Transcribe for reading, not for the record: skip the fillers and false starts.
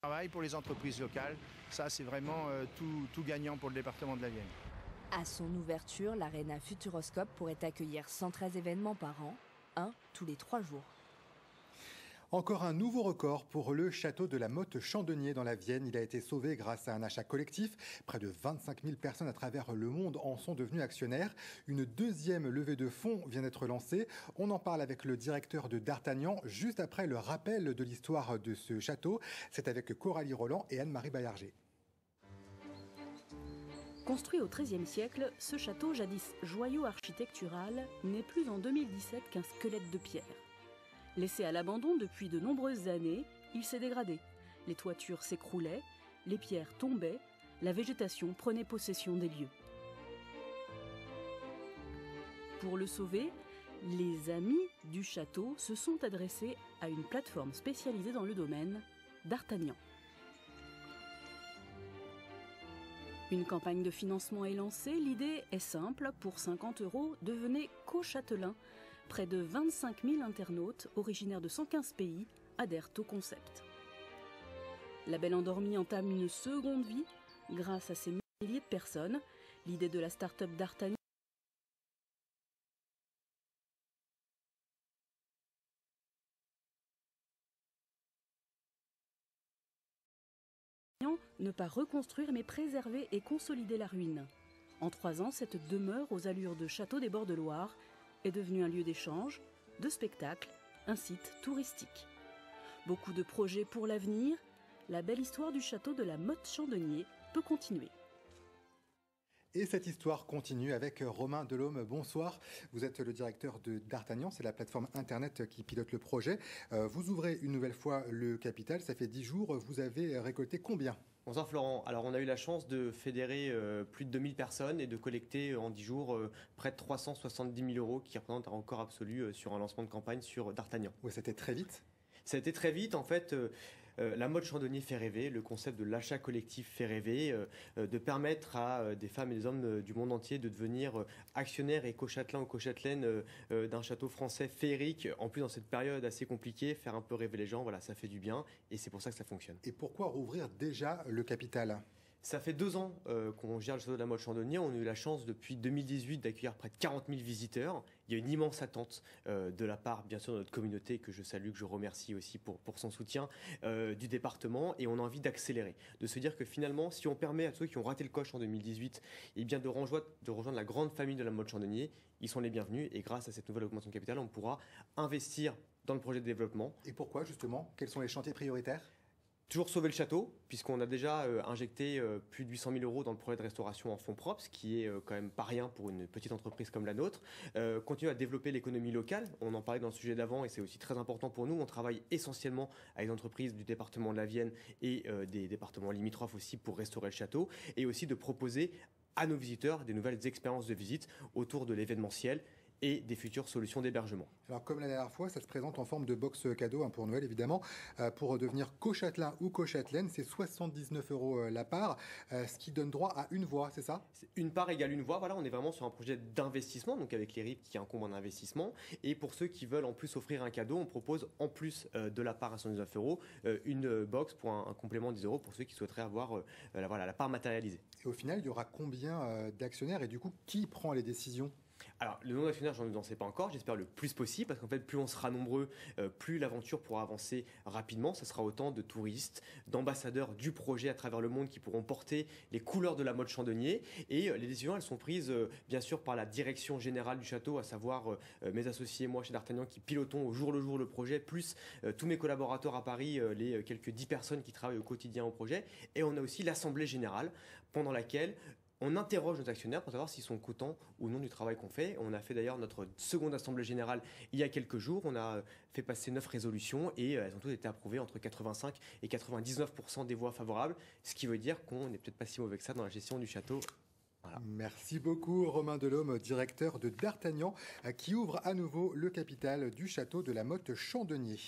Travail pour les entreprises locales, ça c'est vraiment tout gagnant pour le département de la Vienne. À son ouverture, l'Arena Futuroscope pourrait accueillir 113 événements par an, un tous les 3 jours. Encore un nouveau record pour le château de la Motte-Chandonnier dans la Vienne. Il a été sauvé grâce à un achat collectif. Près de 25 000 personnes à travers le monde en sont devenues actionnaires. Une deuxième levée de fonds vient d'être lancée. On en parle avec le directeur de D'Artagnan juste après le rappel de l'histoire de ce château. C'est avec Coralie Roland et Anne-Marie Baillarger. Construit au XIIIe siècle, ce château, jadis joyau architectural, n'est plus en 2017 qu'un squelette de pierre. Laissé à l'abandon depuis de nombreuses années, il s'est dégradé. Les toitures s'écroulaient, les pierres tombaient, la végétation prenait possession des lieux. Pour le sauver, les amis du château se sont adressés à une plateforme spécialisée dans le domaine, D'Artagnan. Une campagne de financement est lancée. L'idée est simple. Pour 50 €, devenez co-châtelain. Près de 25 000 internautes, originaires de 115 pays, adhèrent au concept. La Belle Endormie entame une seconde vie grâce à ces milliers de personnes. L'idée de la start-up D'Artagnan ne pas reconstruire mais préserver et consolider la ruine. En 3 ans, cette demeure aux allures de château des bords de Loire est devenue un lieu d'échange, de spectacle, un site touristique. Beaucoup de projets pour l'avenir, la belle histoire du château de la Motte-Chandonnier peut continuer. Et cette histoire continue avec Romain Delhomme. Bonsoir, vous êtes le directeur de D'Artagnan, c'est la plateforme internet qui pilote le projet. Vous ouvrez une nouvelle fois le capital, ça fait 10 jours, vous avez récolté combien ? Bonsoir Florent. Alors on a eu la chance de fédérer plus de 2000 personnes et de collecter en 10 jours près de 370 000 € qui représentent un record absolu sur un lancement de campagne sur D'Artagnan. Oui, c'était très vite. Ça a été très vite en fait. La Motte-Chandonnier fait rêver, le concept de l'achat collectif fait rêver, de permettre à des femmes et des hommes du monde entier de devenir actionnaires et co-châtelains ou co-châtelaines d'un château français féerique. En plus, dans cette période assez compliquée, faire un peu rêver les gens, voilà, ça fait du bien et c'est pour ça que ça fonctionne. Et pourquoi rouvrir déjà le capital ? Ça fait 2 ans qu'on gère le château de la Motte-Chandonnier. On a eu la chance depuis 2018 d'accueillir près de 40 000 visiteurs. Il y a une immense attente de la part, bien sûr, de notre communauté que je salue, que je remercie aussi pour son soutien du département. Et on a envie d'accélérer, de se dire que finalement, si on permet à ceux qui ont raté le coche en 2018 eh bien de rejoindre la grande famille de la Motte-Chandonnier, ils sont les bienvenus. Et grâce à cette nouvelle augmentation de capital, on pourra investir dans le projet de développement. Et pourquoi justement ? Quels sont les chantiers prioritaires ? Toujours sauver le château, puisqu'on a déjà injecté plus de 800 000 € dans le projet de restauration en fonds propres, ce qui est quand même pas rien pour une petite entreprise comme la nôtre. Continuer à développer l'économie locale, on en parlait dans le sujet d'avant et c'est aussi très important pour nous. On travaille essentiellement avec des entreprises du département de la Vienne et des départements limitrophes aussi pour restaurer le château, et aussi de proposer à nos visiteurs des nouvelles expériences de visite autour de l'événementiel et des futures solutions d'hébergement. Alors comme la dernière fois, ça se présente en forme de box cadeau pour Noël évidemment. Pour devenir co-châtelain ou co-châtelaine, c'est 79 € la part, ce qui donne droit à une voix, c'est ça ? Une part égale une voix, voilà, on est vraiment sur un projet d'investissement, donc avec les RIP qui incombent un investissement. Et pour ceux qui veulent en plus offrir un cadeau, on propose en plus de la part à 119 € une box pour un complément de 10 € pour ceux qui souhaiteraient avoir la part matérialisée. Et au final, il y aura combien d'actionnaires et du coup, qui prend les décisions ? Alors, le nombre d'actionnaires, je n'en sais pas encore, j'espère le plus possible, parce qu'en fait, plus on sera nombreux, plus l'aventure pourra avancer rapidement. Ça sera autant de touristes, d'ambassadeurs du projet à travers le monde qui pourront porter les couleurs de la Motte-Chandonnier. Et les décisions, elles sont prises, bien sûr, par la direction générale du château, à savoir mes associés, moi, chez D'Artagnan, qui pilotons au jour le jour le projet, plus tous mes collaborateurs à Paris, les quelques 10 personnes qui travaillent au quotidien au projet. Et on a aussi l'Assemblée générale, pendant laquelle on interroge nos actionnaires pour savoir s'ils sont contents ou non du travail qu'on fait. On a fait d'ailleurs notre seconde assemblée générale il y a quelques jours. On a fait passer 9 résolutions et elles ont toutes été approuvées entre 85 et 99% des voix favorables, ce qui veut dire qu'on n'est peut-être pas si mauvais que ça dans la gestion du château. Voilà. Merci beaucoup Romain Delhomme, directeur de D'Artagnan, qui ouvre à nouveau le capital du château de la Motte-Chandonnier.